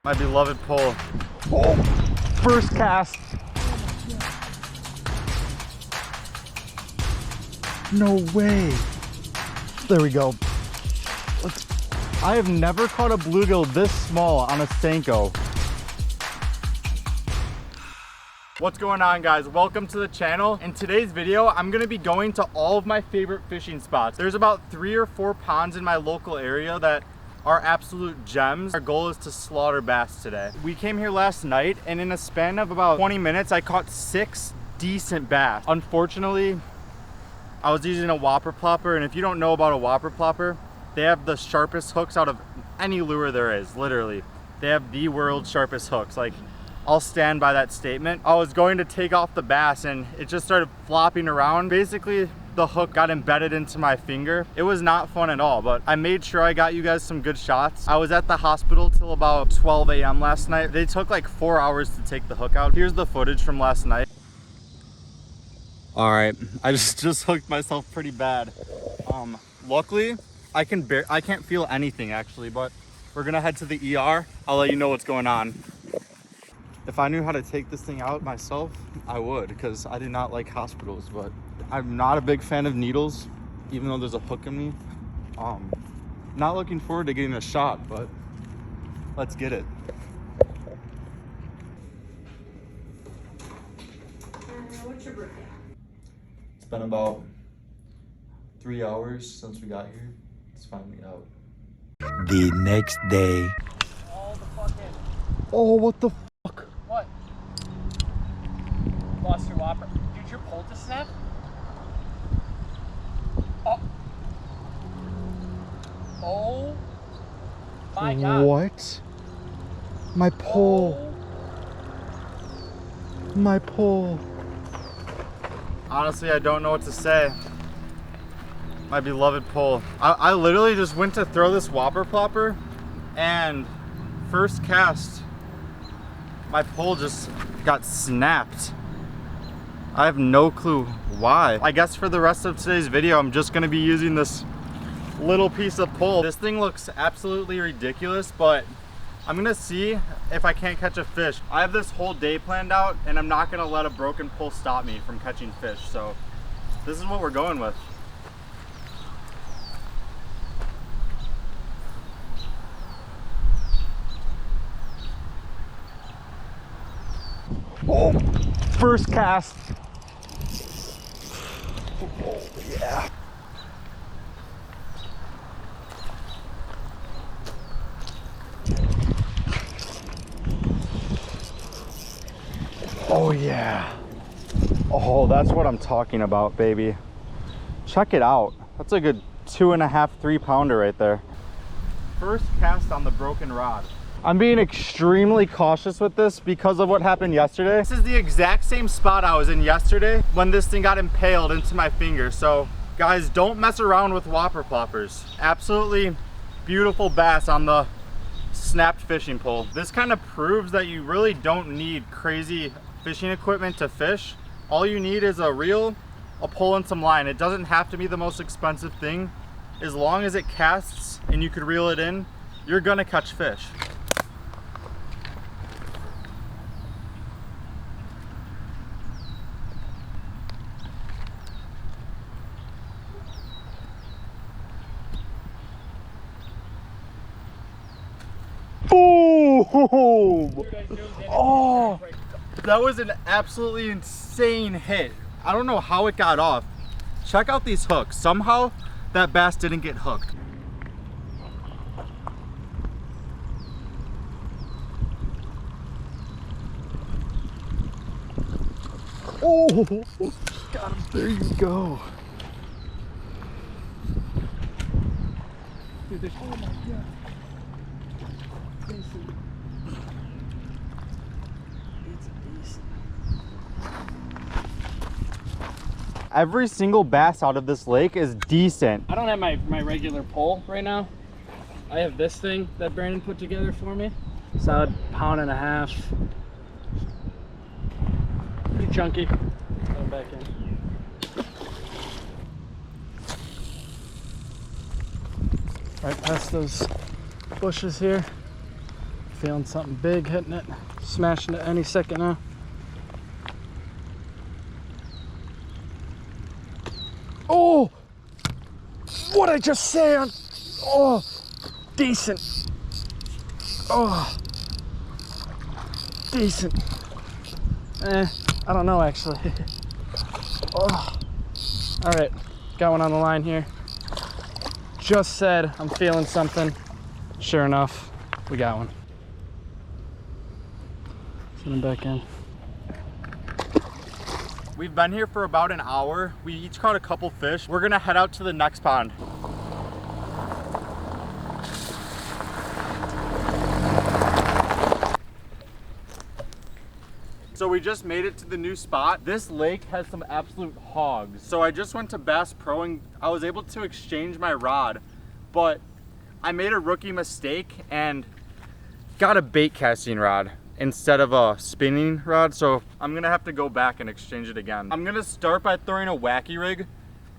My beloved pole. Oh, first cast. No way. There we go. I have never caught a bluegill this small on a Senko. What's going on, guys? Welcome to the channel. In today's video, I'm gonna be going to all of my favorite fishing spots. There's about 3 or 4 ponds in my local area that are absolute gems. Our goal is to slaughter bass today. We came here last night, and in a span of about 20 minutes, I caught 6 decent bass. Unfortunately, I was using a whopper plopper, and if you don't know about a whopper plopper, they have the sharpest hooks out of any lure there is, literally. They have the world's sharpest hooks. Like, I'll stand by that statement. I was going to take off the bass and it just started flopping around. Basically, the hook got embedded into my finger. It was not fun at all, but I made sure I got you guys some good shots. I was at the hospital till about 12 a.m. last night. They took like 4 hours to take the hook out. Here's the footage from last night. All right, I just hooked myself pretty bad. Luckily, I can't feel anything actually, but we're gonna head to the ER. I'll let you know what's going on. If I knew how to take this thing out myself, I would, because I do not like hospitals, but I'm not a big fan of needles, even though there's a hook in me. Not looking forward to getting a shot, but let's get it. What's your birthday? It's been about 3 hours since we got here. It's finally out. The next day. Oh, what the fuck? What? Lost your whopper. Dude, your pole just snapped? Oh. Oh. My God. What? My pole. Oh. My pole. Honestly, I don't know what to say. My beloved pole. I literally just went to throw this whopper plopper, and first cast, my pole just got snapped. I have no clue why. I guess for the rest of today's video, I'm just gonna be using this little piece of pole. This thing looks absolutely ridiculous, but I'm gonna see if I can't catch a fish. I have this whole day planned out, and I'm not gonna let a broken pole stop me from catching fish. So this is what we're going with. Oh, first cast. Oh, yeah. Oh, yeah. Oh, that's what I'm talking about, baby. Check it out. That's a good 2.5, 3 pounder right there. First cast on the broken rod. I'm being extremely cautious with this because of what happened yesterday. This is the exact same spot I was in yesterday when this thing got impaled into my finger. So guys, don't mess around with whopper ploppers. Absolutely beautiful bass on the snapped fishing pole. This kind of proves that you really don't need crazy fishing equipment to fish. All you need is a reel, a pole, and some line. It doesn't have to be the most expensive thing. As long as it casts and you could reel it in, you're gonna catch fish. Boom! Oh, that was an absolutely insane hit. I don't know how it got off. Check out these hooks. Somehow that bass didn't get hooked. Oh, got him. There you go. Dude, there's, oh my God. Every single bass out of this lake is decent. I don't have my regular pole right now. I have this thing that Brandon put together for me. Solid 1.5 pounds. Pretty chunky. Put him back in. Right past those bushes here. Feeling something big hitting it, smashing it any second now. Oh, what I just say on, oh, decent. Oh, decent. I don't know actually. Oh, all right, got one on the line here. Just said I'm feeling something. Sure enough, we got one. Send him back in. We've been here for about an hour. We each caught a couple fish. We're gonna head out to the next pond. So we just made it to the new spot. This lake has some absolute hogs. So I just went to Bass Pro and I was able to exchange my rod, but I made a rookie mistake and got a bait casting rod instead of a spinning rod. So I'm gonna have to go back and exchange it again. I'm gonna start by throwing a wacky rig.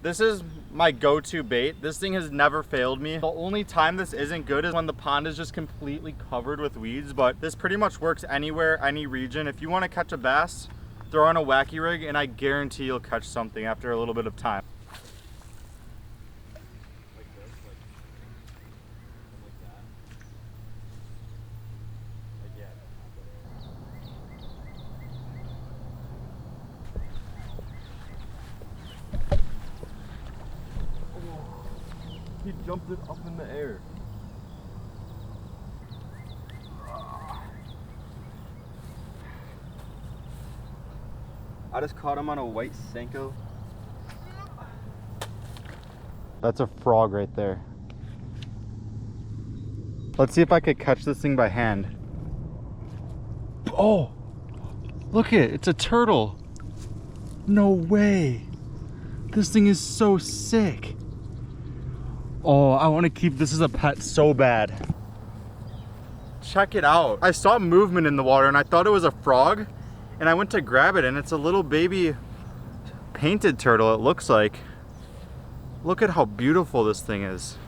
This is my go-to bait. This thing has never failed me. The only time this isn't good is when the pond is just completely covered with weeds, but this pretty much works anywhere, any region. If you want to catch a bass, throw on a wacky rig and I guarantee you'll catch something after a little bit of time. He jumped it up in the air. I just caught him on a white Senko. That's a frog right there. Let's see if I could catch this thing by hand. Oh, look at it, it's a turtle. No way. This thing is so sick. Oh, I want to keep this as a pet so bad. Check it out. I saw movement in the water and I thought it was a frog and I went to grab it and it's a little baby painted turtle, it looks like. Look at how beautiful this thing is.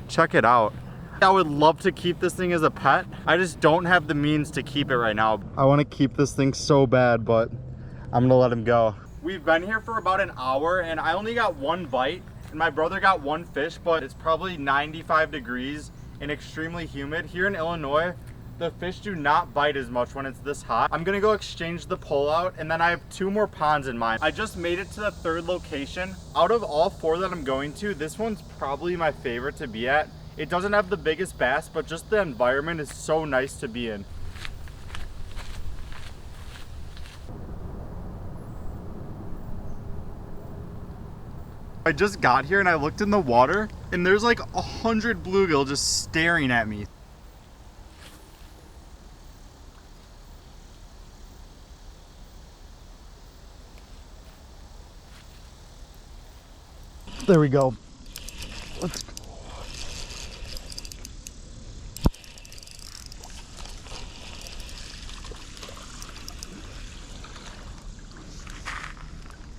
Check it out. I would love to keep this thing as a pet. I just don't have the means to keep it right now. I want to keep this thing so bad, but I'm gonna let him go. We've been here for about an hour and I only got one bite and my brother got one fish, but it's probably 95 degrees and extremely humid. Here in Illinois, the fish do not bite as much when it's this hot. I'm gonna go exchange the pole out and then I have 2 more ponds in mind. I just made it to the 3rd location. Out of all 4 that I'm going to, this one's probably my favorite to be at. It doesn't have the biggest bass, but just the environment is so nice to be in. I just got here and I looked in the water and there's like 100 bluegill just staring at me. There we go. Let's go.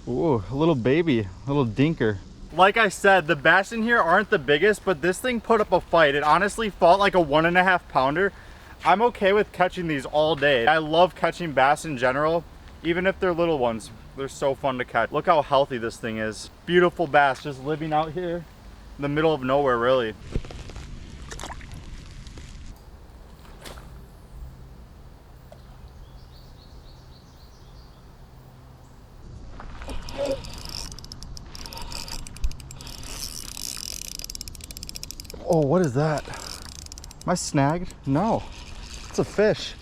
Ooh, a little baby, a little dinker. Like I said, the bass in here aren't the biggest, but this thing put up a fight. It honestly fought like a 1.5 pounder. I'm okay with catching these all day. I love catching bass in general, even if they're little ones. They're so fun to catch. Look how healthy this thing is. Beautiful bass just living out here in the middle of nowhere, really. Oh, what is that? Am I snagged? No, it's a fish.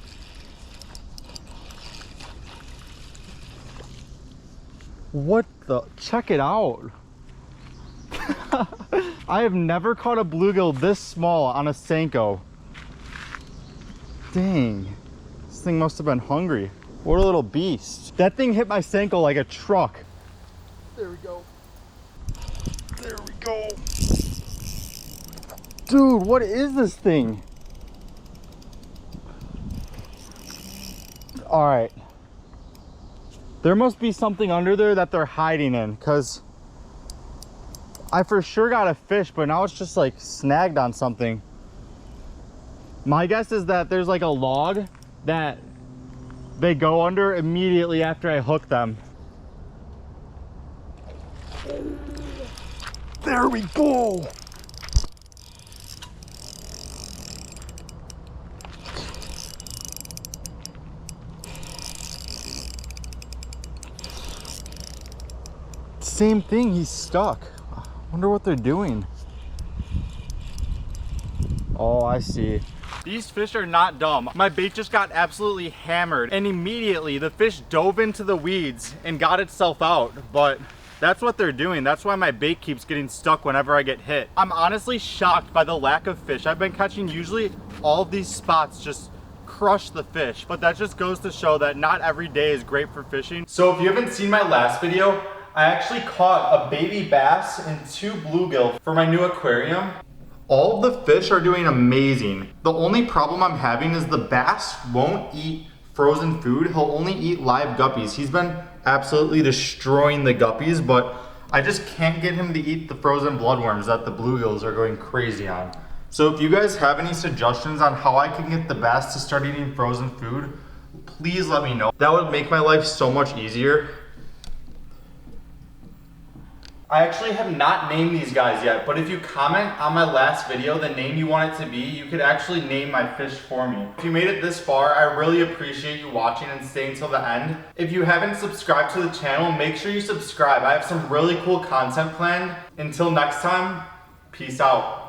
What the? Check it out. I have never caught a bluegill this small on a Senko. Dang, this thing must have been hungry. What a little beast. That thing hit my Senko like a truck. There we go. There we go. Dude, what is this thing? All right. There must be something under there that they're hiding in, because I for sure got a fish, but now it's just like snagged on something. My guess is that there's like a log that they go under immediately after I hook them. There we go. Same thing, he's stuck. Wonder what they're doing. Oh, I see. These fish are not dumb. My bait just got absolutely hammered and immediately the fish dove into the weeds and got itself out. But that's what they're doing. That's why my bait keeps getting stuck whenever I get hit. I'm honestly shocked by the lack of fish I've been catching. Usually all of these spots just crush the fish, but that just goes to show that not every day is great for fishing. So if you haven't seen my last video, I actually caught a baby bass and 2 bluegill for my new aquarium. All of the fish are doing amazing. The only problem I'm having is the bass won't eat frozen food. He'll only eat live guppies. He's been absolutely destroying the guppies, but I just can't get him to eat the frozen bloodworms that the bluegills are going crazy on. So if you guys have any suggestions on how I can get the bass to start eating frozen food, please let me know. That would make my life so much easier. I actually have not named these guys yet, but if you comment on my last video the name you want it to be, you could actually name my fish for me. If you made it this far, I really appreciate you watching and staying till the end. If you haven't subscribed to the channel, make sure you subscribe. I have some really cool content planned. Until next time, peace out.